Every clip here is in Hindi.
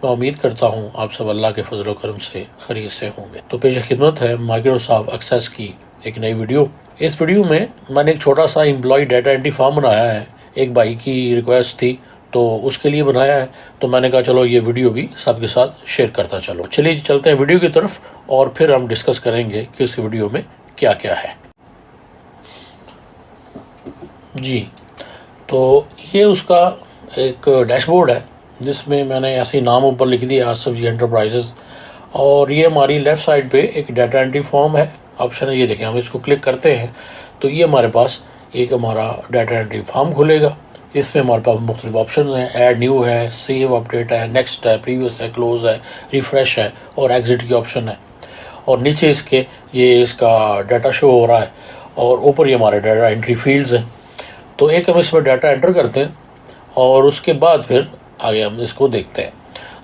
मैं उम्मीद करता हूँ आप सब अल्लाह के फजल व करम से खैरियत से होंगे। तो पेश खिदमत है माइक्रोसॉफ्ट एक्सेस की एक नई वीडियो। इस वीडियो में मैंने एक छोटा सा एम्प्लॉय डाटा एंट्री फॉर्म बनाया है। एक भाई की रिक्वेस्ट थी तो उसके लिए बनाया है, तो मैंने कहा चलो ये वीडियो भी सबके साथ शेयर करता चलो। चलिए चलते हैं वीडियो की तरफ और फिर हम डिस्कस करेंगे कि उस वीडियो में क्या क्या है। जी, तो ये उसका एक डैशबोर्ड है जिसमें मैंने ऐसे ही नाम ऊपर लिख दिया आसफ एंटरप्राइजेज, और ये हमारी लेफ़्ट साइड पे एक डाटा एंट्री फॉर्म है ऑप्शन है। ये देखें, हम इसको क्लिक करते हैं तो ये हमारे पास एक हमारा डाटा एंट्री फॉर्म खुलेगा। इसमें हमारे पास मुख्तलिफ ऑप्शन हैं, ऐड न्यू है, सेव अपडेट है, नेक्स्ट है, प्रीवियस है, क्लोज है, रिफ्रेश है और एग्जिट की ऑप्शन है। और नीचे इसके ये इसका डाटा शो हो रहा है और ऊपर ये हमारे डाटा एंट्री फील्ड्स हैं। तो एक हम इसमें डाटा एंटर करते हैं और उसके बाद फिर आगे हम इसको देखते हैं।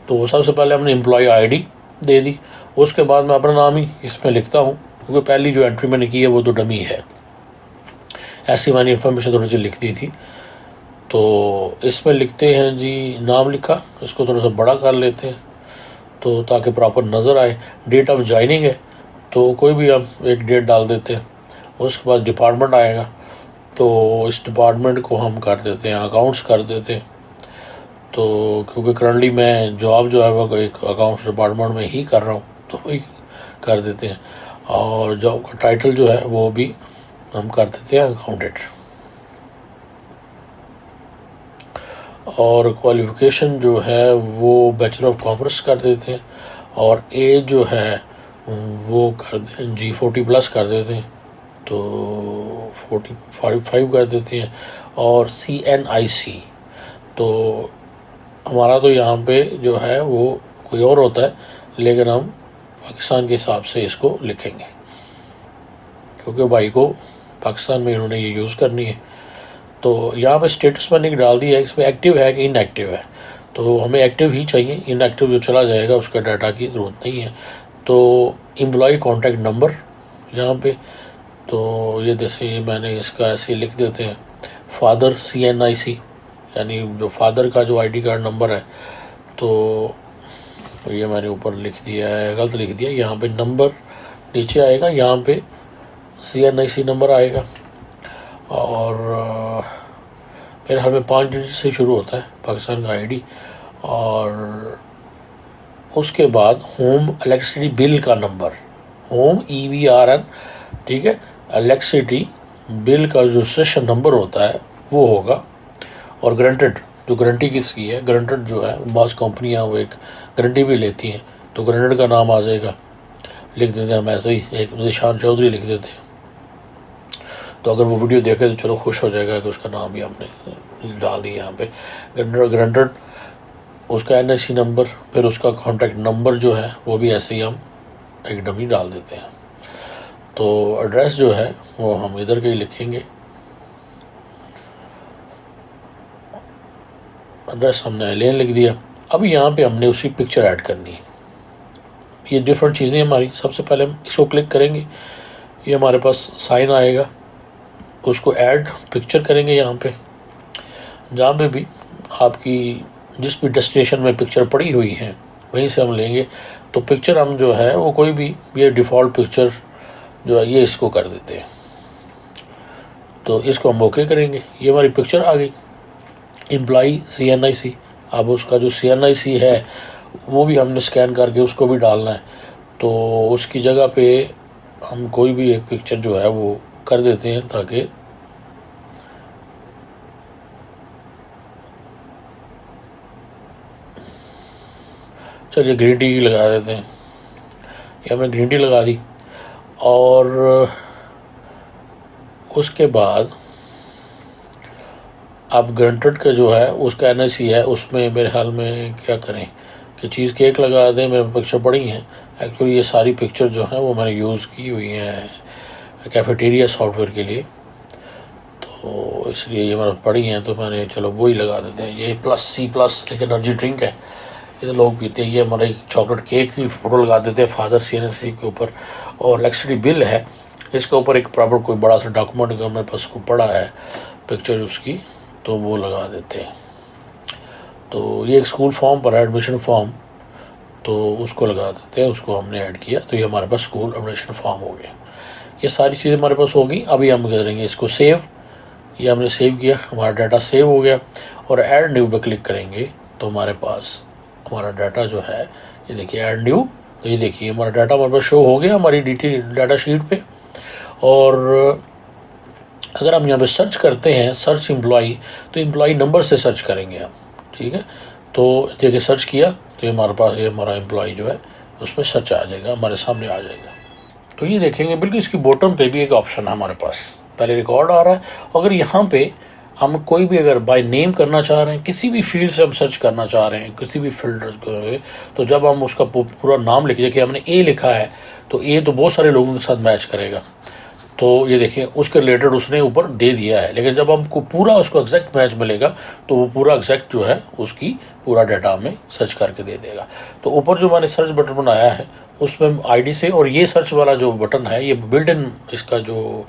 तो सबसे पहले हमने एम्प्लॉय आईडी दे दी, उसके बाद मैं अपना नाम ही इसमें लिखता हूँ क्योंकि पहली जो एंट्री मैंने की है वो तो डमी है। ऐसी मैंने इन्फॉर्मेशन थोड़ी सी लिख दी थी। तो इसमें लिखते हैं जी, नाम लिखा, इसको थोड़ा सा बड़ा कर लेते हैं तो ताकि प्रॉपर नज़र आए। डेट ऑफ ज्वाइनिंग है तो कोई भी हम एक डेट डाल देते हैं। उसके बाद डिपार्टमेंट आएगा तो इस डिपार्टमेंट को हम कर देते हैं अकाउंट्स कर देते हैं। तो क्योंकि करंटली मैं जॉब जो है वो एक अकाउंट्स डिपार्टमेंट में ही कर रहा हूँ तो वही कर देते हैं। और जॉब का टाइटल जो है वो भी हम कर देते हैं अकाउंटेंट। और क्वालिफ़िकेशन जो है वो बैचलर ऑफ कॉमर्स कर देते हैं। और एज जो है वो कर दें जी 40+ कर देते हैं तो 45 कर देते हैं। और CNIC तो हमारा तो यहाँ पे जो है वो कोई और होता है, लेकिन हम पाकिस्तान के हिसाब से इसको लिखेंगे क्योंकि भाई को पाकिस्तान में इन्होंने ये यूज़ करनी है। तो यहाँ पे स्टेटस मैंने डाल दिया है, इसमें एक्टिव है कि इनएक्टिव है। तो हमें एक्टिव ही चाहिए, इनएक्टिव जो चला जाएगा उसका डाटा की ज़रूरत नहीं है। तो एम्प्लॉय कॉन्टैक्ट नंबर यहाँ पे, तो ये जैसे मैंने इसका ऐसे लिख देते हैं फादर CNIC, यानी जो फादर का जो ID कार्ड नंबर है। तो ये मैंने ऊपर लिख दिया है, गलत लिख दिया। यहाँ पे नंबर नीचे आएगा, यहाँ पे CNIC नंबर आएगा और मेरे ख्याल में 5 डिजिट से शुरू होता है पाकिस्तान का ID। और उसके बाद होम इलेक्ट्रिसिटी बिल का नंबर, होम EBRN, ठीक है, इलेक्ट्रिसिटी बिल का जो सेशन नंबर होता है वो होगा। और गारंटेड, जो गारंटी किसकी है, गारंटेड जो है बहुत कंपनियां वो एक गारंटी भी लेती हैं तो गारंटेड का नाम आ जाएगा। लिख देते हैं हम ऐसे ही, एक निशान चौधरी लिख देते हैं। तो अगर वो वीडियो देखे तो चलो खुश हो जाएगा कि उसका नाम भी हमने डाल दिया यहाँ पे। गारंटेड, उसका NIC नंबर, फिर उसका कॉन्टैक्ट नंबर जो है वो भी ऐसे ही हम एक डमी डाल देते हैं। तो एड्रेस जो है वो हम इधर के ही लिखेंगे। एड्रेस हमने एलियन लिख दिया। अब यहाँ पे हमने उसी पिक्चर ऐड करनी है। ये डिफरेंट चीज़ें हमारी, सबसे पहले हम इसको क्लिक करेंगे, ये हमारे पास साइन आएगा, उसको ऐड पिक्चर करेंगे। यहाँ पे जहाँ पे भी आपकी जिस भी डेस्टिनेशन में पिक्चर पड़ी हुई है वहीं से हम लेंगे। तो पिक्चर हम जो है वो कोई भी, ये डिफ़ॉल्ट पिक्चर जो है ये इसको कर देते हैं। तो इसको हम ओके करेंगे, ये हमारी पिक्चर आ गई। एम्प्लॉई CNIC, अब उसका जो CNIC है वो भी हमने स्कैन करके उसको भी डालना है। तो उसकी जगह पे हम कोई भी एक पिक्चर जो है वो कर देते हैं ताकि चलिए ग्रीन टी लगा देते हैं। ये हमने ग्रीन टी लगा दी। और उसके बाद अब गारंटेड का जो है उसका NIC है, उसमें मेरे ख्याल में क्या करें कि चीज़ केक लगा दें। मेरे पिक्चर पड़ी हैं, एक्चुअली ये सारी पिक्चर जो हैं वो मैंने यूज़ की हुई हैं कैफेटेरिया सॉफ्टवेयर के लिए, तो इसलिए ये मेरे पड़ी हैं तो मैंने चलो वही लगा देते हैं। ये C+ एक एनर्जी ड्रिंक है, ये तो लोग पीते हैं। ये हमारे चॉकलेट केक की फ़ोटो लगा देते हैं फादर CNIC के ऊपर। और इलेक्ट्रिसिटी बिल है, इसके ऊपर एक प्रॉपर कोई बड़ा सा डॉक्यूमेंट का मेरे पास को पड़ा है पिक्चर उसकी, तो वो लगा देते हैं। तो ये एक स्कूल फॉर्म पर है, एडमिशन फॉर्म, तो उसको लगा देते हैं, उसको हमने ऐड किया, तो ये हमारे पास स्कूल एडमिशन फॉर्म हो गया। ये सारी चीज़ें हमारे पास होगी। अभी हम करेंगे इसको सेव। ये हमने सेव किया, हमारा डाटा सेव हो गया, और ऐड न्यू पे क्लिक करेंगे तो हमारे पास हमारा डाटा जो है, ये देखिए ऐड न्यू, तो ये देखिए हमारा डाटा हमारे पास शो हो गया हमारी डाटा शीट पे। और अगर हम यहाँ पे सर्च करते हैं, सर्च एम्प्लॉई, तो एम्प्लॉई नंबर से सर्च करेंगे हम, ठीक है। तो देखिए सर्च किया तो ये हमारे पास, ये हमारा एम्प्लॉई जो है उसमें सर्च आ जाएगा, हमारे सामने आ जाएगा। तो ये देखेंगे बिल्कुल इसकी बॉटम पे भी एक ऑप्शन है हमारे पास, पहले रिकॉर्ड आ रहा है। अगर यहाँ पे हम कोई भी अगर बाय नेम करना चाह रहे हैं, किसी भी फील्ड से हम सर्च करना चाह रहे हैं, किसी भी फील्ड को, तो जब हम उसका पूरा नाम लिख, देखिए हमने ए लिखा है तो ए तो बहुत सारे लोगों के साथ मैच करेगा, तो ये देखिए उसके रिलेटेड उसने ऊपर दे दिया है। लेकिन जब हमको पूरा उसको एग्जैक्ट मैच मिलेगा तो वो पूरा एग्जैक्ट जो है उसकी पूरा डाटा हमें सर्च करके दे देगा। तो ऊपर जो मैंने सर्च बटन बनाया है उसमें आईडी से, और ये सर्च वाला जो बटन है ये बिल्ट इन इसका जो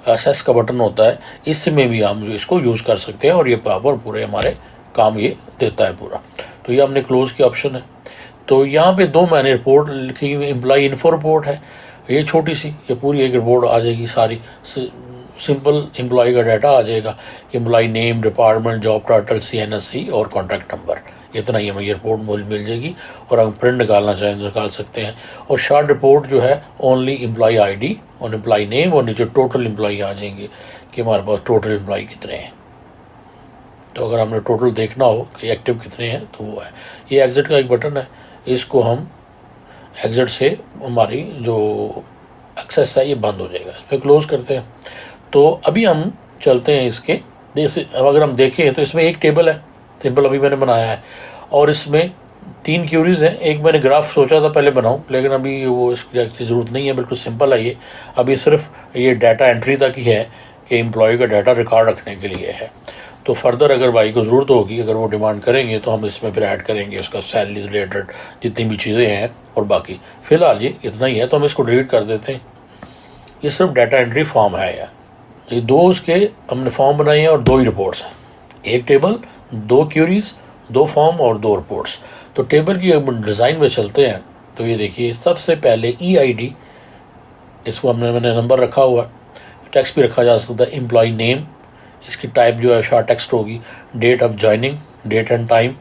एसेस का बटन होता है, इसमें भी हम जो इसको यूज़ कर सकते हैं, और ये प्रॉपर पूरे हमारे काम ये देता है पूरा। तो ये हमने क्लोज की ऑप्शन है। तो यहाँ पे दो मैंने रिपोर्ट लिखी हुई, एम्प्लॉई इन्फो रिपोर्ट है, ये छोटी सी, ये पूरी एक रिपोर्ट आ जाएगी सारी, सिंपल एम्प्लॉई का डाटा आ जाएगा कि employee name, department, job title, CNSE और कॉन्टैक्ट नंबर, इतना ही हमें ये रिपोर्ट मिल जाएगी। और हम प्रिंट निकालना चाहें तो निकाल सकते हैं। और शॉर्ट रिपोर्ट जो है ओनली एम्प्लॉई ID और एम्प्लॉई नेम, और नीचे टोटल एम्प्लॉई आ जाएंगे कि हमारे पास टोटल एम्प्लॉई कितने हैं। तो अगर हमने टोटल देखना हो कि एक्टिव कितने हैं तो वो है। ये एग्जिट का एक बटन है, इसको हम एग्जिट से हमारी जो एक्सेस है ये बंद हो जाएगा, इस पर क्लोज करते हैं। तो अभी हम चलते हैं इसके, जैसे अगर हम देखें तो इसमें एक टेबल है सिंपल, अभी मैंने बनाया है, और इसमें 3 क्यूरीज हैं। एक मैंने ग्राफ सोचा था पहले बनाऊं, लेकिन अभी वो इसकी ज़रूरत नहीं है, बिल्कुल सिंपल है ये। अभी सिर्फ ये डाटा एंट्री तक ही है कि एम्प्लॉय का डाटा रिकॉर्ड रखने के लिए है। तो फर्दर अगर भाई को ज़रूरत होगी, अगर वो डिमांड करेंगे तो हम इसमें फिर ऐड करेंगे उसका सैलरी रिलेटेड जितनी भी चीज़ें हैं और बाकी। फ़िलहाल ये इतना ही है, तो हम इसको डिलीट कर देते हैं। ये सिर्फ डाटा एंट्री फॉर्म है यार। ये 2 उसके हमने फॉर्म बनाए हैं और 2 ही रिपोर्ट्स हैं, एक टेबल, 2 क्यूरीज, 2 फॉर्म और 2 रिपोर्ट्स। तो टेबल की डिज़ाइन में चलते हैं। तो ये देखिए सबसे पहले EID, इसको मैंने नंबर रखा हुआ है, टेक्स्ट भी रखा जा सकता है, एम्प्लॉय नेम, इसकी टाइप जो है शॉर्ट टेक्स्ट होगी, date of joining, date and time,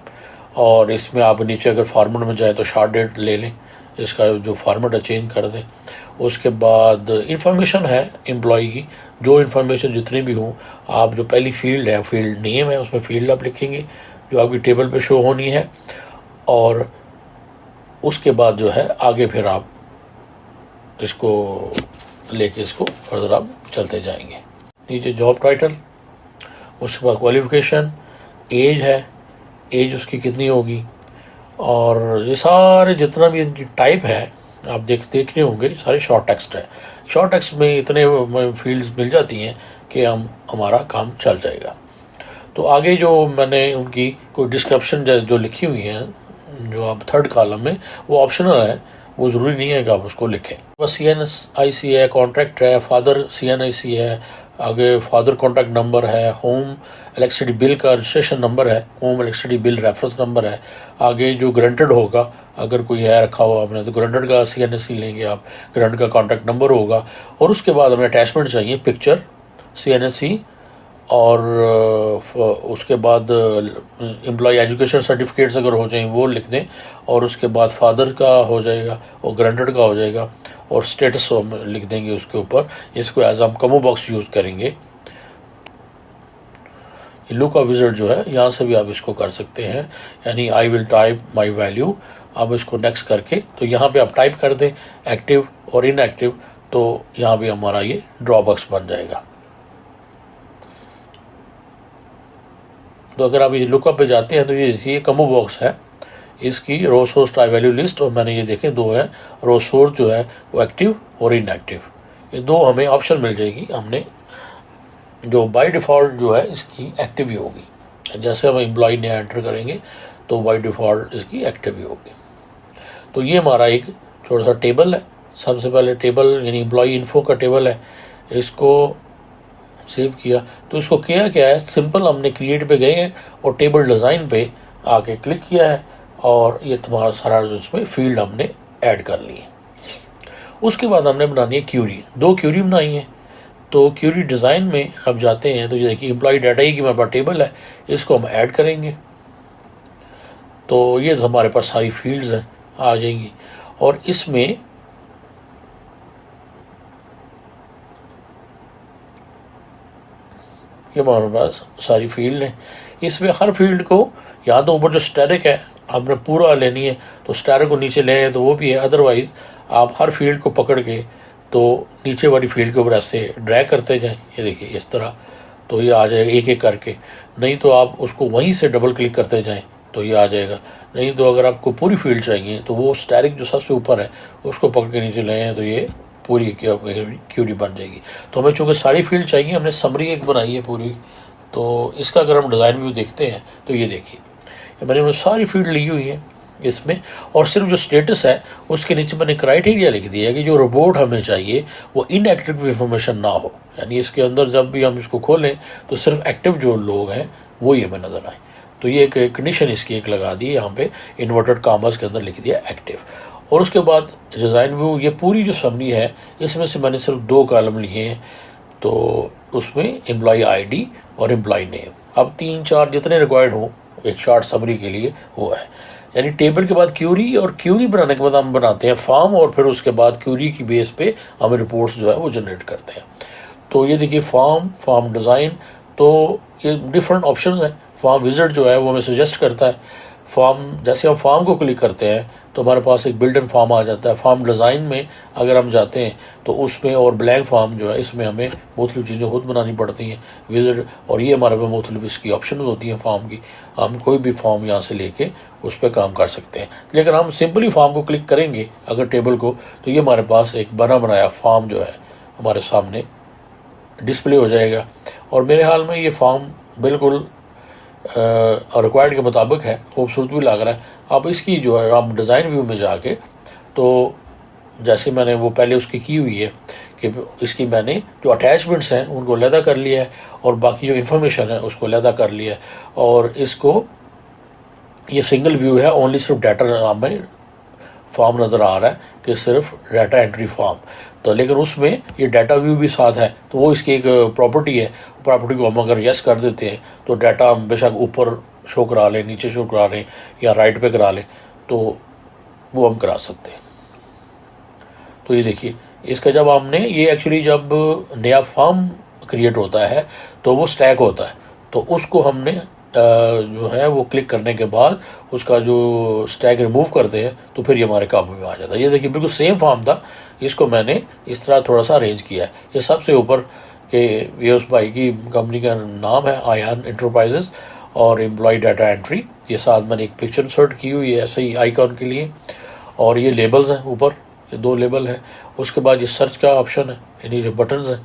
और इसमें आप नीचे अगर फॉर्मेट में जाए तो शॉर्ट डेट ले लें, इसका जो फॉर्मेट है चेंज कर दें। उसके बाद इंफॉर्मेशन है एम्प्लॉय की, जो इन्फॉर्मेशन जितनी भी हों, आप जो पहली फील्ड है फील्ड नेम है, उसमें फील्ड आप लिखेंगे जो आपकी टेबल पे शो होनी है, और उसके बाद जो है आगे फिर आप इसको लेके इसको फर्दर आप चलते जाएंगे। नीचे जॉब टाइटल, उसके बाद क्वालिफिकेशन, एज है, एज उसकी कितनी होगी, और ये सारे जितना भी टाइप है आप देखने होंगे सारे शॉर्ट टेक्स्ट है। शॉर्ट टेक्स्ट में इतने फील्ड्स मिल जाती हैं कि हमारा काम चल जाएगा। तो आगे जो मैंने उनकी कोई डिस्क्रिप्शन जो लिखी हुई है जो आप 3rd कॉलम में, वो ऑप्शनल है, वो ज़रूरी नहीं है कि आप उसको लिखें। बस CNIC है, कॉन्ट्रैक्ट है, फादर CNIC है, आगे फादर कॉन्टैक्ट नंबर है, होम इलेक्ट्रिसिटी बिल का रजिस्ट्रेशन नंबर है, home electricity bill reference number है, आगे जो ग्रंटेड होगा अगर कोई है रखा हुआ आपने तो ग्रंटेड का CNIC लेंगे आप, ग्रंटेड का कॉन्टैक्ट नंबर होगा। और उसके बाद हमें अटैचमेंट चाहिए, पिक्चर, CNIC, और उसके बाद एम्प्लॉय एजुकेशन सर्टिफिकेट्स अगर हो जाएं वो लिख दें, और उसके बाद फादर का हो जाएगा और ग्रैंडेड का हो जाएगा, और स्टेटस हम लिख देंगे उसके ऊपर। इसको एज हम कमो बॉक्स यूज़ करेंगे। लुक का विजिट जो है यहाँ से भी आप इसको कर सकते हैं, यानी I will type my value, आप इसको नेक्स्ट करके तो यहाँ पे आप टाइप कर दें एक्टिव और इनएक्टिव, तो यहाँ भी हमारा ये ड्रॉ बॉक्स बन जाएगा। तो अगर आप ये लुकअप पे जाते हैं तो ये कमो बॉक्स है, इसकी रो सोर्स टाइप वैल्यू लिस्ट, और मैंने ये देखें 2 है, रो सोर्स जो है वो एक्टिव और इनएक्टिव, ये 2 हमें ऑप्शन मिल जाएगी। हमने जो बाय डिफ़ॉल्ट जो है इसकी एक्टिव ही होगी, जैसे हम एम्प्लॉय ने एंटर करेंगे तो बाय डिफ़ॉल्ट इसकी एक्टिव ही होगी। तो ये हमारा एक छोटा सा टेबल है। सबसे पहले टेबल यानी एम्प्लॉय इन्फो का टेबल है, इसको सेव किया। तो इसको किया क्या है, सिंपल हमने क्रिएट पे गए हैं और टेबल डिज़ाइन पे आके क्लिक किया है, और ये तुम्हारा सारा जो इसमें फील्ड हमने ऐड कर लिए। उसके बाद हमने बनानी है क्यूरी, 2 क्यूरी बनाई है। तो क्यूरी डिज़ाइन में हम जाते हैं, तो ये देखिए एम्प्लॉय डाटा ही की हमारे पास टेबल है, इसको हम ऐड करेंगे। तो ये हमारे पास सारी फील्ड्स हैं आ जाएंगी, और इसमें ये हमारे पास सारी फील्ड हैं। इसमें हर फील्ड को या तो ऊपर जो स्टैटिक है हमने पूरा लेनी है तो स्टैटिक को नीचे ले आए तो वो भी है, अदरवाइज़ आप हर फील्ड को पकड़ के तो नीचे वाली फील्ड के ऊपर ऐसे ड्रैग करते जाएं, ये देखिए इस तरह, तो ये आ जाएगा एक एक करके। नहीं तो आप उसको वहीं से डबल क्लिक करते जाएं तो ये आ जाएगा। नहीं तो अगर आपको पूरी फील्ड चाहिए तो वो स्टैटिक जो सबसे ऊपर है उसको पकड़ के नीचे ले आए तो ये पूरी क्यूरी बन जाएगी। तो हमें चूँकि सारी फील्ड चाहिए, हमने समरी एक बनाई है पूरी। तो इसका अगर हम डिज़ाइन व्यू देखते हैं तो ये देखिए मैंने सारी फील्ड ली हुई है इसमें, और सिर्फ जो स्टेटस है उसके नीचे मैंने क्राइटेरिया लिख दिया है कि जो रिपोर्ट हमें चाहिए वो इनएक्टिव इन्फॉर्मेशन ना हो, यानी इसके अंदर जब भी हम इसको खोलें तो सिर्फ एक्टिव जो लोग हैं वो ही हमें नज़र आए। तो ये एक कंडीशन इसकी एक लगा दी यहाँ पे, इन्वर्टेड कॉमर्स के अंदर लिख दिया एक्टिव। और उसके बाद डिज़ाइन व्यू, ये पूरी जो समरी है इसमें से मैंने सिर्फ 2 कॉलम लिए हैं, तो उसमें एम्प्लॉई आईडी और एम्प्लॉई नेम। अब 3-4 जितने रिक्वायर्ड हो एक शॉर्ट समरी के लिए वो है, यानी टेबल के बाद क्यूरी, और क्यूरी बनाने के बाद हम बनाते हैं फॉर्म, और फिर उसके बाद क्यूरी की बेस पे हम रिपोर्ट्स जो है वो जनरेट करते हैं। तो ये देखिए फॉर्म डिज़ाइन, तो ये डिफरेंट ऑप्शंस हैं। फॉर्म विजिट जो है वो हमें सजेस्ट करता है फॉर्म, जैसे हम फॉर्म को क्लिक करते हैं तो हमारे पास एक बिल्ट इन फॉर्म आ जाता है। फॉर्म डिज़ाइन में अगर हम जाते हैं तो उसमें, और ब्लैंक फॉर्म जो है इसमें हमें मुख्तलिफ चीज़ें खुद बनानी पड़ती हैं विजिट, और ये हमारे पास मुख्तलिफ इसकी ऑप्शन होती हैं फॉर्म की। हम कोई भी फॉर्म यहाँ से लेके उस पर काम कर सकते हैं, लेकिन हम सिंपली फॉर्म को क्लिक करेंगे अगर टेबल को, तो ये हमारे पास एक बना बनाया फॉर्म जो है हमारे सामने डिस्प्ले हो जाएगा। और मेरे हाल में ये फॉर्म बिल्कुल रिक्वायर्ड के मुताबिक है, खूबसूरत भी लग रहा है। अब इसकी जो है आप डिज़ाइन व्यू में जाके, तो जैसे मैंने वो पहले उसकी की हुई है कि इसकी मैंने जो अटैचमेंट्स हैं उनको अलहदा कर लिया है, और बाकी जो इन्फॉर्मेशन है उसको अलहदा कर लिया है। और इसको ये सिंगल व्यू है, ओनली सिर्फ डाटा में फॉर्म नज़र आ रहा है कि सिर्फ डाटा एंट्री फॉर्म, तो लेकिन उसमें ये डाटा व्यू भी साथ है, तो वो इसकी एक प्रॉपर्टी है। प्रॉपर्टी को हम अगर यस कर देते हैं तो डाटा हम बेशक ऊपर शो करा लें, नीचे शो करा लें, या राइट पे करा लें, तो वो हम करा सकते हैं। तो ये देखिए इसका जब हमने ये एक्चुअली जब नया फॉर्म क्रिएट होता है तो वो स्टैक होता है, तो उसको हमने जो है वो क्लिक करने के बाद उसका जो स्टैक रिमूव करते हैं तो फिर ये हमारे काबू में आ जाता है। ये देखिए बिल्कुल सेम फॉर्म था, इसको मैंने इस तरह थोड़ा सा अरेंज किया है। ये सबसे ऊपर के ये उस भाई की कंपनी का नाम है आयान एंटरप्राइजेस, और एम्प्लॉय डाटा एंट्री, ये साथ मैंने एक पिक्चर इंसर्ट की हुई है ऐसे ही आइकॉन के लिए। और ये लेबल्स हैं ऊपर, ये 2 लेबल है। उसके बाद ये सर्च का ऑप्शन है, यानी जो बटन्स हैं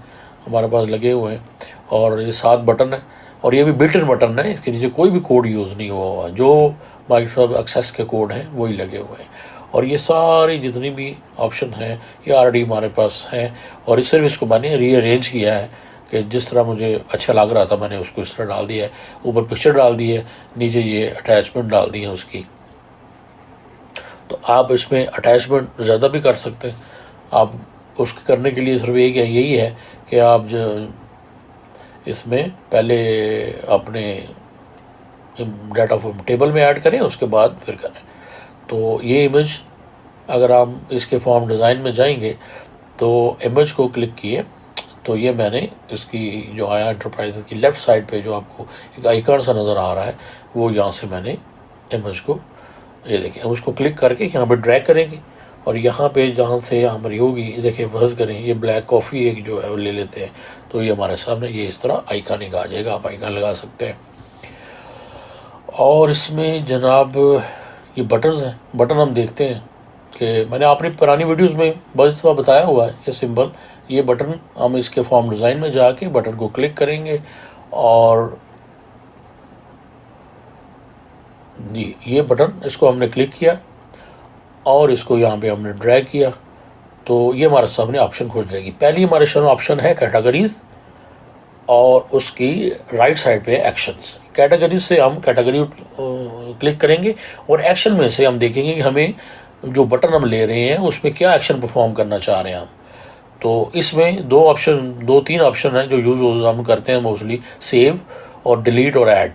हमारे पास लगे हुए हैं, और ये 7 बटन है, और ये भी बिल्ट इन बटन है, इसके नीचे कोई भी कोड यूज़ नहीं हुआ, जो माइक्रोसॉफ्ट एक्सेस के कोड हैं वही लगे हुए हैं। और ये सारी जितनी भी ऑप्शन हैं ये ऑलरेडी हमारे पास हैं, और इस सर्विस को मैंने रीअरेंज किया है कि जिस तरह मुझे अच्छा लग रहा था मैंने उसको इस तरह डाल दिया है। ऊपर पिक्चर डाल दी है, नीचे ये अटैचमेंट डाल दी है उसकी। तो आप इसमें अटैचमेंट ज़्यादा भी कर सकते हैं। आप उसके करने के लिए सिर्फ एक यही है कि आप जो इसमें पहले अपने डाटा फॉर्म टेबल में ऐड करें, उसके बाद फिर करें। तो ये इमेज अगर आप इसके फॉर्म डिज़ाइन में जाएंगे तो इमेज को क्लिक किए तो ये मैंने इसकी जो आया एंटरप्राइजेस की लेफ़्ट साइड पे जो आपको एक आइकन सा नज़र आ रहा है वो यहाँ से मैंने इमेज को, ये देखिए उसको क्लिक करके यहाँ पे ड्रैग करेंगे, और यहाँ पे जहाँ से हमारी होगी ये देखिए फर्ज करें ये ब्लैक कॉफ़ी एक जो है वो ले लेते हैं, तो ये हमारे सामने ये इस तरह आइकॉनिक आ जाएगा, आप आइकन लगा सकते हैं। और इसमें जनाब ये बटन्स हैं, बटन हम देखते हैं कि मैंने अपनी पुरानी वीडियोस में बहुत दफ़ा बताया हुआ है ये सिंबल, ये बटन हम इसके फॉर्म डिज़ाइन में जाके बटन को क्लिक करेंगे, और ये बटन इसको हमने क्लिक किया और इसको यहाँ पे हमने ड्रैग किया तो ये हमारे सामने ऑप्शन खुल जाएगी। पहली हमारे सामने ऑप्शन है कैटेगरीज, और उसकी राइट साइड पे एक्शंस। कैटेगरी से हम कैटेगरी क्लिक करेंगे और एक्शन में से हम देखेंगे कि हमें जो बटन हम ले रहे हैं उसमें क्या एक्शन परफॉर्म करना चाह रहे हैं हम। तो इसमें दो तीन ऑप्शन हैं जो यूज़ हम करते हैं मोस्टली, सेव और डिलीट और ऐड।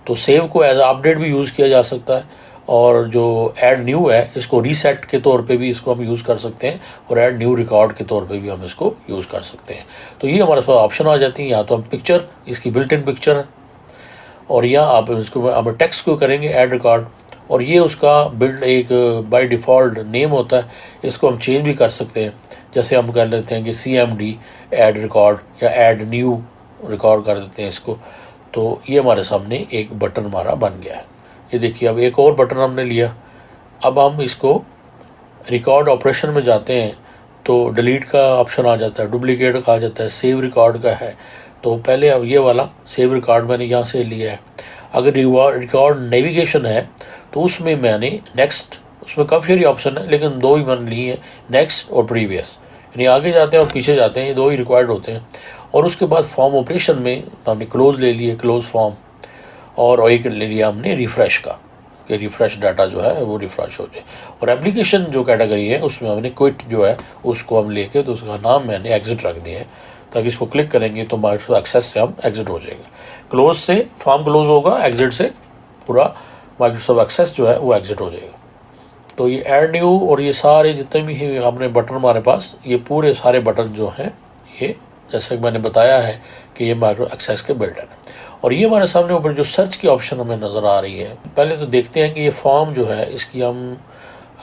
तो सेव को एज अपडेट भी यूज़ किया जा सकता है, और जो ऐड न्यू है इसको रीसेट के तौर पे भी इसको हम यूज़ कर सकते हैं, और ऐड न्यू रिकॉर्ड के तौर पे भी हम इसको यूज़ कर सकते हैं। तो ये हमारे पास ऑप्शन आ जाती है। यहाँ तो हम पिक्चर, इसकी बिल्ट इन पिक्चर है, और यहाँ आप इसको हम टेक्स्ट को करेंगे ऐड रिकॉर्ड, और ये उसका बिल्ड एक बाय डिफ़ॉल्ट नेम होता है। इसको हम चेंज भी कर सकते हैं, जैसे हम कर लेते हैं कि CMD ऐड रिकॉर्ड या ऐड न्यू रिकॉर्ड कर देते हैं इसको। तो ये हमारे सामने एक बटन हमारा बन गया है। ये देखिए, अब एक और बटन हमने लिया। अब हम इसको रिकॉर्ड ऑपरेशन में जाते हैं तो डिलीट का ऑप्शन आ जाता है, डुप्लीकेट का आ जाता है, सेव रिकॉर्ड का है। तो पहले अब ये वाला सेव रिकॉर्ड मैंने यहाँ से लिया है। अगर रिकॉर्ड नेविगेशन है तो उसमें मैंने नेक्स्ट, उसमें काफ़ी सारी ऑप्शन है लेकिन दो ही मैंने लिए हैं, नेक्स्ट और प्रीवियस। यानी आगे जाते हैं और पीछे जाते हैं, ये दो ही रिक्वायर्ड होते हैं। और उसके बाद फॉर्म ऑपरेशन में हमने क्लोज ले लिए, क्लोज फॉर्म, और एक ले लिया हमने रिफ़्रेश का, कि रिफ़्रेश डाटा जो है वो रिफ़्रेश हो जाए। और एप्लीकेशन जो कैटेगरी है उसमें हमने क्विट जो है उसको हम लेके, तो उसका नाम मैंने एग्जिट रख दिया है, ताकि इसको क्लिक करेंगे तो माइक्रोसॉफ्ट एक्सेस से हम एग्जिट हो जाएगा। क्लोज से फॉर्म क्लोज होगा, एग्जिट से पूरा माइक्रोसॉफ्ट एक्सेस जो है वो एग्जिट हो जाएगा। तो ये ऐड न्यू और ये सारे जितने भी हैं हमने बटन हमारे पास, ये पूरे सारे बटन जो हैं ये, जैसे कि मैंने बताया है कि ये माइक्रो एक्सेस के बिल्डर है। और ये हमारे सामने ऊपर जो सर्च की ऑप्शन हमें नज़र आ रही है, पहले तो देखते हैं कि ये फॉर्म जो है इसकी हम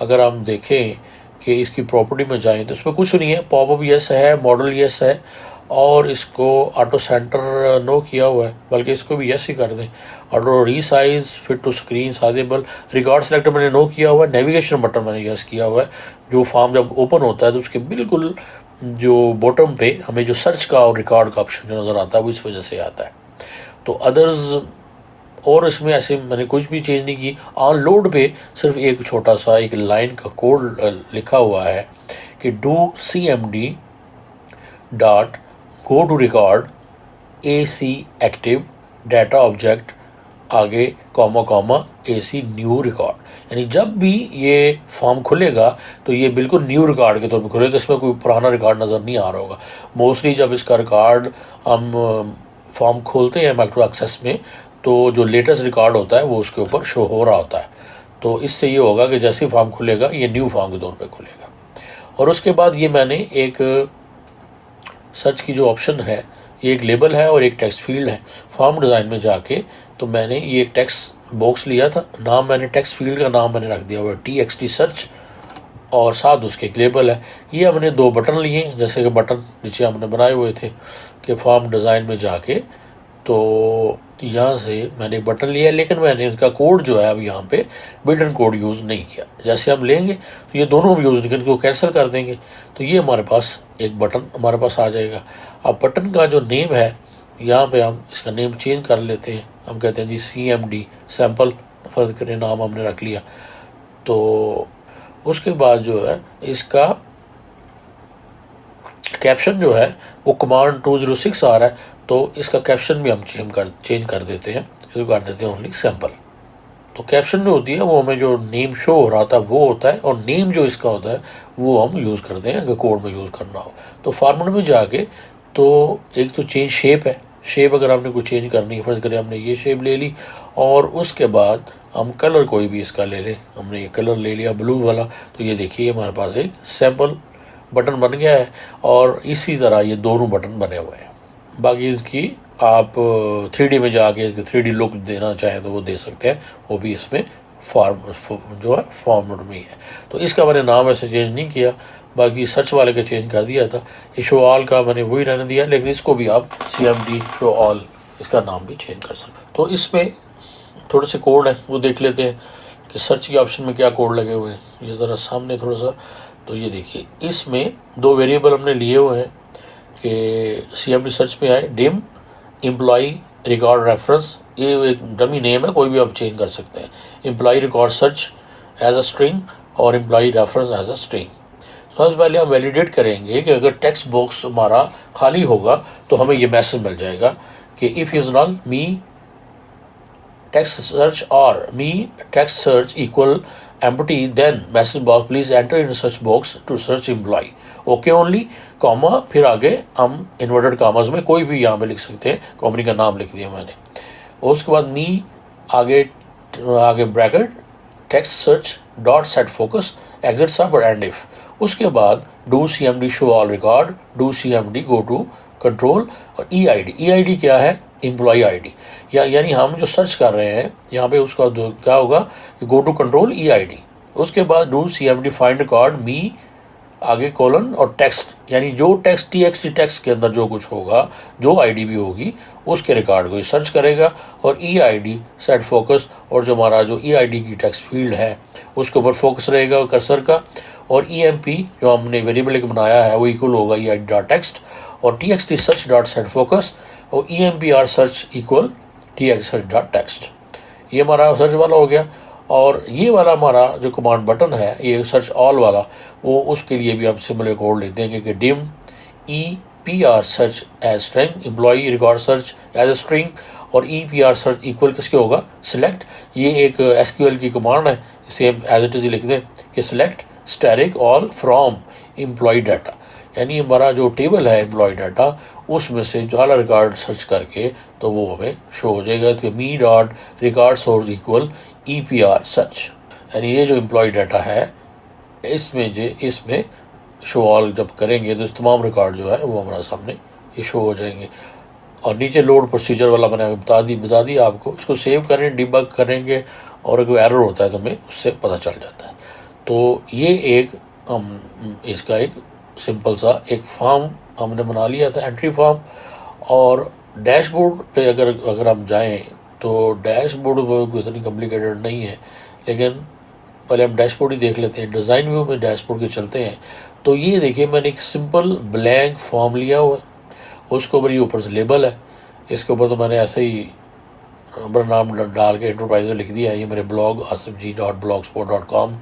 अगर हम देखें कि इसकी प्रॉपर्टी में जाएं तो इसमें कुछ नहीं है। पॉपअप येस है, मॉडल येस है, और इसको ऑटो सेंटर नो किया हुआ है, बल्कि इसको भी येस ही कर दें। Auto resize, fit to screen, sizable, record selector मैंने नो किया हुआ है, नेविगेशन बटन मैंने येस किया हुआ है। जो फॉर्म जब ओपन होता है तो उसके बिल्कुल जो बॉटम पे हमें जो सर्च का और रिकॉर्ड का ऑप्शन जो नज़र आता है वो इस वजह से आता है। तो अदर्स और इसमें ऐसे मैंने कुछ भी चेंज नहीं की। ऑन लोड पे सिर्फ एक छोटा सा एक लाइन का कोड लिखा हुआ है कि do CMD dot go to record AC active data object आगे कॉमा AC न्यू रिकॉर्ड। यानी जब भी ये फॉर्म खुलेगा तो ये बिल्कुल न्यू रिकॉर्ड के तौर पे खुलेगा, इसमें कोई पुराना रिकॉर्ड नज़र नहीं आ रहा होगा। मोस्टली जब इसका रिकॉर्ड हम फॉर्म खोलते हैं माइक्रो एक्सेस में तो जो लेटेस्ट रिकॉर्ड होता है वो उसके ऊपर शो हो रहा होता है। तो इससे ये होगा कि जैसे ही फॉर्म खुलेगा ये न्यू फॉर्म के तौर पे खुलेगा। और उसके बाद ये मैंने एक सर्च की जो ऑप्शन है, ये एक लेबल है और एक टेक्स्ट फील्ड है। फॉर्म डिज़ाइन में जाके तो मैंने ये एक टेक्स्ट बॉक्स लिया था, नाम मैंने टेक्स्ट फील्ड का नाम मैंने रख दिया हुआ है TXT सर्च, और साथ उसके एक लेबल है। ये हमने दो बटन लिए, जैसे कि बटन नीचे हमने बनाए हुए थे कि फॉर्म डिज़ाइन में जाके तो यहाँ से मैंने एक बटन लिया, लेकिन मैंने इसका कोड जो है अब यहाँ पे बिल्ट इन कोड यूज़ नहीं किया। जैसे हम लेंगे तो ये दोनों हम यूज़ नहीं करेंगे, इनको कैंसिल कर देंगे तो ये हमारे पास एक बटन हमारे पास आ जाएगा। अब बटन का जो नेम है यहाँ पे हम इसका नेम चेंज कर लेते हैं। हम कहते हैं जी CMD सैम्पल, फर्ज करें नाम हमने रख लिया। तो उसके बाद जो है इसका कैप्शन जो है वो कमांड 206 आ रहा है, तो इसका कैप्शन भी हम चेंज कर देते हैं, इसको कर देते हैं ओनली सैम्पल। तो कैप्शन जो होती है वो हमें जो नेम शो हो रहा था वो होता है, और नेम जो इसका होता है वो हम यूज़ करते हैं अगर कोड में यूज़ करना हो। तो फॉर्मेट में जाके तो एक तो चेंज शेप है, शेप अगर आपने कुछ चेंज करनी है, फर्ज करें हमने ये शेप ले ली, और उसके बाद हम कलर कोई भी इसका ले लें। हमने ये कलर ले लिया ब्लू वाला, तो ये देखिए हमारे पास एक सैम्पल बटन बन गया है, और इसी तरह ये दोनों बटन बने हुए हैं। बाकी इसकी आप 3D में जाके 3D लुक देना चाहें तो वो दे सकते हैं, वो भी इसमें फॉर्म जो है फॉर्मेट में ही है। तो इसका मैंने नाम ऐसे चेंज नहीं किया, बाकी सर्च वाले का चेंज कर दिया था। ये शो ऑल का मैंने वही रहने दिया, लेकिन इसको भी आप CMD शो ऑल इसका नाम भी चेंज कर सकते। तो इसमें थोड़े से कोड हैं वो देख लेते हैं कि सर्च के ऑप्शन में क्या कोड लगे हुए हैं। ये ज़रा सामने थोड़ा सा, तो ये देखिए इसमें दो वेरिएबल हमने लिए हुए हैं कि CMD सर्च में आए डिम एम्प्लॉई रिकॉर्ड रेफरेंस, ये एक डमी नेम है, कोई भी आप चेंज कर सकते हैं। Employee record search as a string और employee reference as a string. सबसे पहले हम वैलिडेट करेंगे कि अगर टेक्स्ट बॉक्स हमारा खाली होगा तो हमें ये मैसेज मिल जाएगा कि if is not me text search और me text search equal empty then message box please enter in search box to search employ okay only comma फिर आगे हम इन्वर्टेड कॉमास में कोई भी यहाँ पे लिख सकते हैं, कंपनी का नाम लिख दिया मैंने। उसके बाद मी आगे bracket text search dot set focus exit sub और एंड इफ। उसके बाद do C M D show all record, do C M D go to control और ई आई डी क्या है, एम्प्लॉय आई डी यानी हम जो सर्च कर रहे हैं यहाँ पे उसका क्या होगा कि go to control E I D. उसके बाद do C M D find record me आगे कॉलन और टेक्स्ट यानी जो टेक्स्ट TXT टेक्स्ट के अंदर जो कुछ होगा जो आईडी भी होगी उसके रिकॉर्ड को सर्च करेगा और EID सेट फोकस और जो हमारा जो EID की टेक्स्ट फील्ड है उसके ऊपर फोकस रहेगा कर्सर का और EMP जो हमने वेरिएबल एक बनाया है वो इक्वल होगा EID डॉट टेक्स्ट और TXT search dot set focus और EMPR search equal TXT search dot text. ये हमारा सर्च वाला हो गया। और ये वाला हमारा जो कमांड बटन है ये सर्च ऑल वाला वो उसके लिए भी हम सिमिलर कोड लेते हैं कि dim EPR search as string employee record search as a string और EPR सर्च इक्वल किसके होगा सिलेक्ट। ये एक SQL की कमांड है, इसे हम एज इट इज लिख दें कि select static all from employ data यानी हमारा जो टेबल है एम्प्लॉय डाटा उसमें से जो वाला रिकॉर्ड सर्च करके तो वो हमें शो हो जाएगा कि me dot record source equal EPR search यानी ये जो एम्प्लॉय डाटा है इसमें शो ऑल जब करेंगे तो तमाम रिकॉर्ड जो है वो हमारे सामने ये शो हो जाएंगे। और नीचे लोड प्रोसीजर वाला मैंने बता दी आपको, इसको सेव करें डिबग करेंगे और कोई एरर होता है तो हमें उससे पता चल जाता है। तो ये एक इसका एक सिंपल सा एक फॉर्म हमने बना लिया था एंट्री फॉर्म। और डैशबोर्ड पे अगर हम जाएं तो डैशबोर्ड कोई इतनी कॉम्प्लिकेटेड नहीं है, लेकिन पहले हम डैशबोर्ड ही देख लेते हैं। डिज़ाइन व्यू में डैशबोर्ड के चलते हैं तो ये देखिए मैंने एक सिंपल ब्लैंक फॉर्म लिया हुआ है, उसके ऊपर ये ऊपर से लेबल है, इसके ऊपर तो मैंने ऐसे ही अपना नाम डाल के एंटरप्राइज लिख दिया है। ये मेरे ब्लॉग asifji.blogspot.com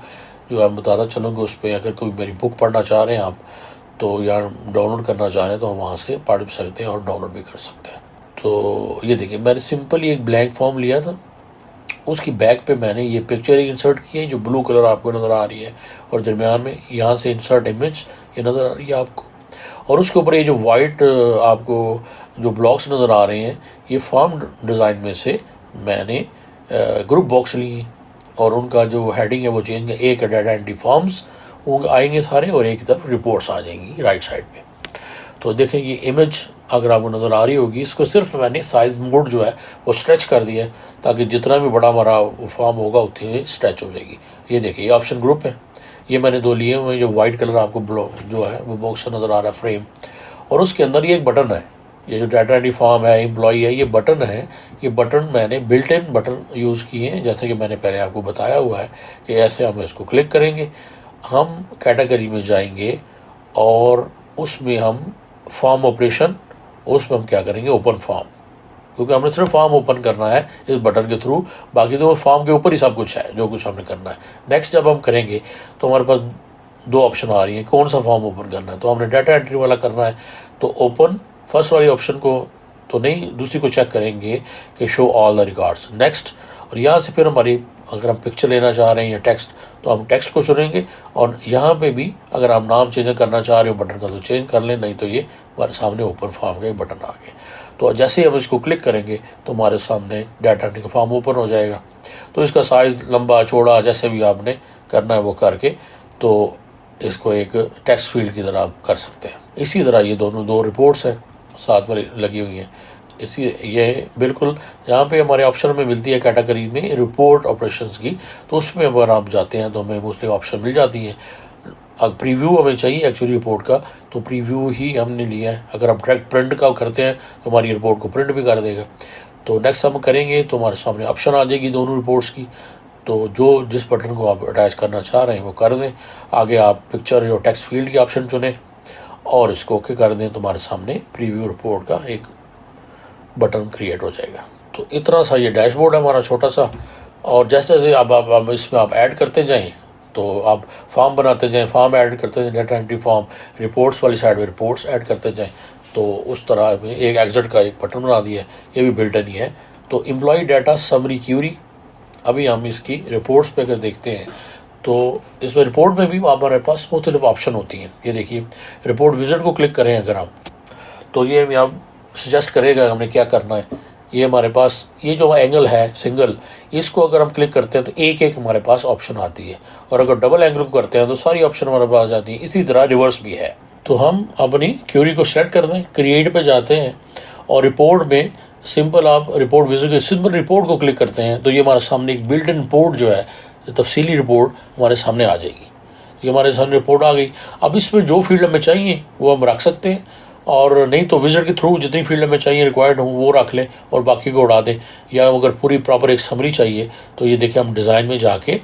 जो है बताता चलूँगा उस पर अगर कोई मेरी बुक पढ़ना चाह रहे हैं आप तो या डाउनलोड करना चाह रहे हैं तो हम वहाँ से पढ़ भी सकते हैं और डाउनलोड भी कर सकते हैं। तो ये देखिए मैंने सिंपली एक ब्लैंक फॉर्म लिया था, उसकी बैक पे मैंने ये पिक्चर इंसर्ट की है जो ब्लू कलर आपको नज़र आ रही है और दरमियान में यहाँ से इंसर्ट इमेज ये नज़र आ रही है आपको और उसके ऊपर ये जो वाइट आपको जो ब्लॉक्स नज़र आ रहे हैं ये फॉर्म डिज़ाइन में से मैंने ग्रुप बॉक्स लिए और उनका जो हेडिंग है वो चेंज है। एक डाटा एंट्री फॉर्म्स आएंगे सारे और एक तरफ रिपोर्ट्स आ जाएंगी राइट साइड पे। तो देखें ये इमेज अगर आपको नज़र आ रही होगी, इसको सिर्फ मैंने साइज मोड जो है वो स्ट्रेच कर दिया है ताकि जितना भी बड़ा हमारा फॉर्म होगा उतनी ही स्ट्रेच हो जाएगी। ये देखिए ये ऑप्शन ग्रुप है, ये मैंने दो लिए हुए हैं। जो वाइट कलर आपको जो है वो बॉक्स नज़र आ रहा है फ्रेम और उसके अंदर ये एक बटन है, ये जो डाटा एंट्री फॉर्म है एम्प्लॉई है ये बटन है। ये बटन मैंने बिल्ट इन बटन यूज़ किए हैं जैसे कि मैंने पहले आपको बताया हुआ है कि ऐसे हम इसको क्लिक करेंगे, हम कैटेगरी में जाएंगे और उसमें हम फॉर्म ऑपरेशन उसमें हम क्या करेंगे ओपन फॉर्म, क्योंकि हमने सिर्फ फॉर्म ओपन करना है इस बटन के थ्रू, बाकी तो फॉर्म के ऊपर ही सब कुछ है जो कुछ हमने करना है। नेक्स्ट जब हम करेंगे तो हमारे पास दो ऑप्शन आ रही है कौन सा फॉर्म ओपन करना है। तो हमने डाटा एंट्री वाला करना है तो ओपन फर्स्ट वाली ऑप्शन को तो नहीं दूसरी को चेक करेंगे कि show all the records next. और यहाँ से फिर हमारी अगर हम पिक्चर लेना चाह रहे हैं या टेक्स्ट तो हम टेक्स्ट को चुनेंगे और यहाँ पे भी अगर आप नाम चेंज करना चाह रहे हो बटन का तो चेंज कर लें, नहीं तो ये हमारे सामने ओपन फॉर्म का एक बटन आ गया। तो जैसे ही हम इसको क्लिक करेंगे तो हमारे सामने डाटा एंट्री का फॉर्म ओपन हो जाएगा। तो इसका साइज लंबा चौड़ा जैसे भी आपने करना है वो करके तो इसको एक टेक्स्ट फील्ड की तरह आप कर सकते हैं। इसी तरह ये दो रिपोर्ट्स हैं साथ वाली लगी हुई हैं। इसी ये बिल्कुल यहाँ पे हमारे ऑप्शन में मिलती है कैटेगरी में रिपोर्ट ऑपरेशंस की, तो उसमें अगर आप जाते हैं तो हमें मोस्टली ऑप्शन मिल जाती हैं। अगर प्रीव्यू हमें चाहिए एक्चुअली रिपोर्ट का तो प्रीव्यू ही हमने लिया है। अगर आप डायरेक्ट प्रिंट का करते हैं तो हमारी रिपोर्ट को प्रिंट भी कर देगा। तो नेक्स्ट हम करेंगे तो हमारे सामने ऑप्शन आ जाएगी दोनों रिपोर्ट्स की, तो जो जिस बटन को आप अटैच करना चाह रहे हैं वो कर दें। आगे आप पिक्चर और टेक्स्ट फील्ड के ऑप्शन चुनें और इसको ओके कर दें तो हमारे सामने प्रीव्यू रिपोर्ट का एक बटन क्रिएट हो जाएगा। तो इतना सा ये डैशबोर्ड है हमारा छोटा सा। और जैसे जैसे अब इसमें आप ऐड करते जाएं तो आप फॉर्म बनाते जाएं, फॉर्म ऐड करते जाएं, डेटा एंट्री फॉर्म, रिपोर्ट्स वाली साइड में रिपोर्ट्स ऐड करते जाएं। तो उस तरह में एक एग्जिट का एक बटन बना दिया है, ये भी बिल्ट इन ही है। तो एम्प्लॉय डाटा समरी क्यूरी, अभी हम इसकी रिपोर्ट्स पे अगर देखते हैं तो इसमें रिपोर्ट में भी हमारे पास मुख्तलिफ ऑप्शन होती हैं। ये देखिए, रिपोर्ट विजिट को क्लिक करें अगर हम, तो ये हमें अब सजेस्ट करेगा हमने क्या करना है। ये हमारे पास ये जो एंगल है सिंगल, इसको अगर हम क्लिक करते हैं तो एक एक हमारे पास ऑप्शन आती है, और अगर डबल एंगल को करते हैं तो सारी ऑप्शन हमारे पास आती है। इसी तरह रिवर्स भी है। तो हम अपनी क्यूरी को सेट कर दें, क्रिएट पे जाते हैं और रिपोर्ट में सिंपल आप रिपोर्ट विजिट के सिंपल रिपोर्ट को क्लिक करते हैं तो ये हमारे सामने एक बिल्ट इन रिपोर्ट जो है, तफसीली रिपोर्ट हमारे सामने आ जाएगी। ये हमारे सामने रिपोर्ट आ गई। अब इसमें जो फील्ड हमें चाहिए वो हम रख सकते हैं, और नहीं तो विजिट के थ्रू जितनी फील्ड हमें चाहिए रिक्वायर्ड हो वो रख लें और बाकी को उड़ा दें। या अगर पूरी प्रॉपर एक समरी चाहिए तो ये देखिए हम डिज़ाइन में जाके,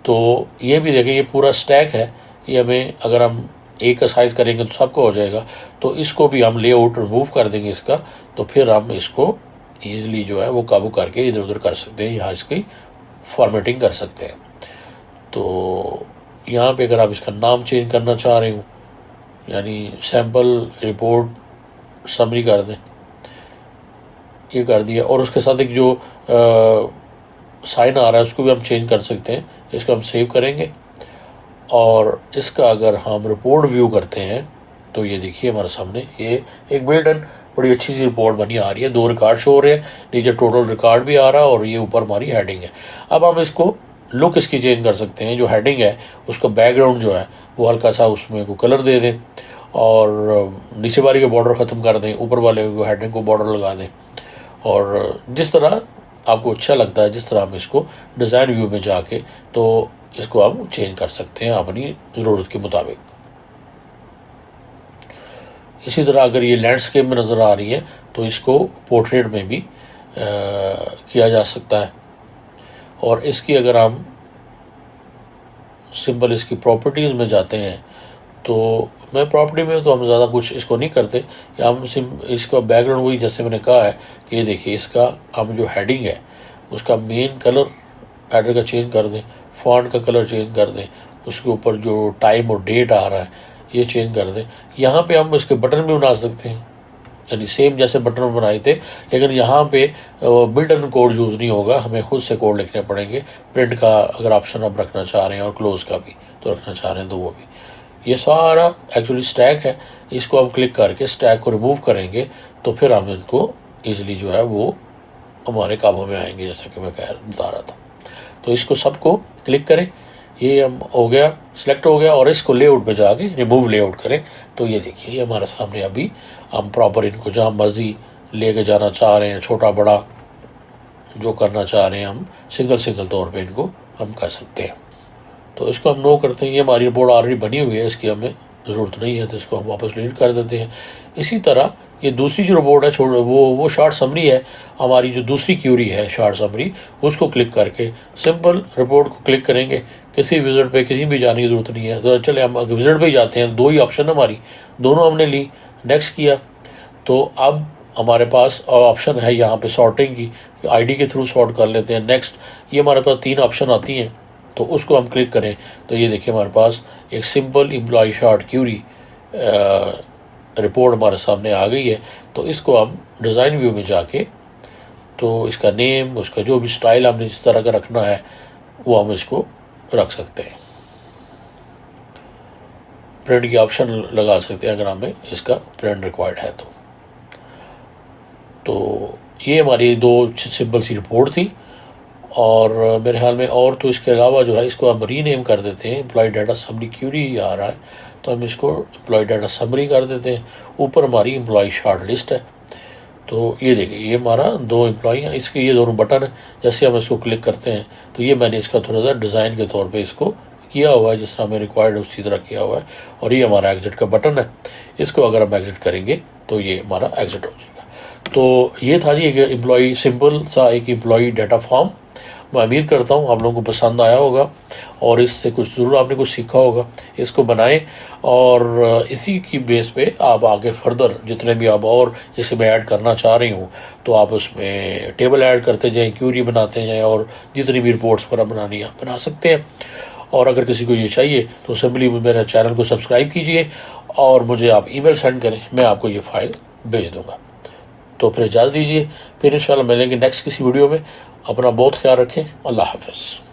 तो ये भी देखें ये पूरा स्टैक है। ये हमें अगर हम एक का साइज़ करेंगे तो सबको हो जाएगा। तो इसको भी हम लेआउट रिमूव कर देंगे इसका, तो फिर हम इसको ईजिली जो है वो काबू करके इधर उधर कर सकते हैं, यहाँ इसकी फॉर्मेटिंग कर सकते हैं। तो यहाँ पे अगर आप इसका नाम चेंज करना चाह रहे हो, यानी सैम्पल रिपोर्ट समरी कर दें, ये कर दिया। और उसके साथ एक जो साइन आ रहा है उसको भी हम चेंज कर सकते हैं। इसको हम सेव करेंगे और इसका अगर हम रिपोर्ट व्यू करते हैं तो ये देखिए हमारे सामने ये एक बिल्ट इन बड़ी अच्छी सी रिपोर्ट बनी आ रही है। 2 रिकॉर्ड शो हो रहे हैं, नीचे टोटल रिकॉर्ड भी आ रहा है और ये ऊपर हमारी हेडिंग है। अब हम इसको लुक इसकी चेंज कर सकते हैं। जो हेडिंग है उसका बैकग्राउंड जो है वो हल्का सा उसमें को कलर दे दें, और नीचे वाले के बॉर्डर ख़त्म कर दें, ऊपर वाले को हेडिंग को बॉर्डर लगा दें, और जिस तरह आपको अच्छा लगता है, जिस तरह हम इसको डिज़ाइन व्यू में जाके तो इसको हम चेंज कर सकते हैं अपनी ज़रूरत के मुताबिक। इसी तरह अगर ये लैंडस्केप में नज़र आ रही है तो इसको पोर्ट्रेट में भी किया जा सकता है। और इसकी अगर हम सिंपल इसकी प्रॉपर्टीज़ में जाते हैं तो मैं प्रॉपर्टी में तो हम ज़्यादा कुछ इसको नहीं करते, या हम इसका बैकग्राउंड वही जैसे मैंने कहा है कि ये देखिए इसका हम जो हेडिंग है उसका मेन कलर हेडर का चेंज कर दें, फॉन्ट का कलर चेंज कर दें, उसके ऊपर जो टाइम और डेट आ रहा है ये चेंज कर दें। यहाँ पे हम इसके बटन भी बना सकते हैं, यानी सेम जैसे बटन बनाए थे, लेकिन यहाँ पे बिल्ट इन कोड यूज़ नहीं होगा, हमें खुद से कोड लिखने पड़ेंगे। प्रिंट का अगर ऑप्शन आप रखना चाह रहे हैं और क्लोज का भी तो रखना चाह रहे हैं तो वो भी। ये सारा एक्चुअली स्टैक है, इसको हम क्लिक करके स्टैक को रिमूव करेंगे तो फिर हम इनको ईजिली जो है वो हमारे काबू में आएंगे, जैसा कि मैं बता रहा था। तो इसको सबको क्लिक करें, ये हम हो गया, सिलेक्ट हो गया, और इसको लेआउट पे जाके रिमूव लेआउट करें तो ये देखिए ये हमारे सामने अभी हम प्रॉपर इनको जहाँ मर्जी लेके जाना चाह रहे हैं, छोटा बड़ा जो करना चाह रहे हैं हम सिंगल तौर पे इनको हम कर सकते हैं। तो इसको हम नो करते हैं। ये हमारी रिपोर्ट ऑलरेडी बनी हुई है, इसकी हमें ज़रूरत नहीं है तो इसको हम वापस डिलीट कर देते हैं। इसी तरह ये दूसरी जो रिपोर्ट है वो शॉर्ट समरी है, हमारी जो दूसरी क्यूरी है शॉर्ट समरी, उसको क्लिक करके सिंपल रिपोर्ट को क्लिक करेंगे। किसी विजिट पे किसी भी जाने की ज़रूरत नहीं है। तो चले हम विजिट पे ही जाते हैं, 2 ही ऑप्शन हमारी, दोनों हमने ली, नेक्स्ट किया। तो अब हमारे पास ऑप्शन है यहाँ पे सॉर्टिंग की, आईडी के थ्रू सॉर्ट कर लेते हैं। नेक्स्ट, ये हमारे पास 3 ऑप्शन आती हैं, तो उसको हम क्लिक करें तो ये देखिए हमारे पास एक simple employee short query report हमारे सामने आ गई है। तो इसको हम डिज़ाइन व्यू में जाके तो इसका नेम, उसका जो भी स्टाइल हमने जिस तरह का रखना है वो हम इसको रख सकते हैं। प्रिंट की ऑप्शन लगा सकते हैं अगर हमें इसका प्रिंट रिक्वायर्ड है तो ये हमारी 2 सिंपल सी रिपोर्ट थी। और मेरे ख्याल में और तो इसके अलावा जो है इसको हम रीनेम कर देते हैं। एम्प्लॉय डाटा समरी क्यूरी आ रहा है तो हम इसको एम्प्लॉय डाटा समरी कर देते हैं। ऊपर हमारी एम्प्लॉय शॉर्ट लिस्ट है। तो ये देखिए ये हमारा 2 एम्प्लॉय हैं, इसके ये दोनों बटन है। जैसे हम इसको क्लिक करते हैं तो ये मैंने इसका थोड़ा सा डिज़ाइन के तौर पे इसको किया हुआ है, जिस तरह हमें रिक्वायर्ड है उसी तरह किया हुआ है। और ये हमारा एग्जिट का बटन है, इसको अगर हम एग्जिट करेंगे तो ये हमारा एग्जिट हो जाएगा। तो ये था जी एक एम्प्लॉय, सिंपल सा एक एम्प्लॉय डाटा फॉर्म। मैं उम्मीद करता हूँ आप लोगों को पसंद आया होगा और इससे कुछ ज़रूर आपने कुछ सीखा होगा। इसको बनाएं और इसी की बेस पे आप आगे फर्दर जितने भी आप और जैसे मैं ऐड करना चाह रही हूँ तो आप उसमें टेबल ऐड करते जाएं, क्यूरी बनाते जाएं, और जितनी भी रिपोर्ट्स पर आप बनानी है बना सकते हैं। और अगर किसी को ये चाहिए तो सिंपली मेरे चैनल को सब्सक्राइब कीजिए और मुझे आप ईमेल सेंड करें, मैं आपको ये फ़ाइल भेज दूँगा। तो फिर इजाज़त दीजिए, फिर इंशाल्लाह मिलेंगे नेक्स्ट किसी वीडियो में। अपना बहुत ख्याल रखें। अल्लाह हाफ़िज़।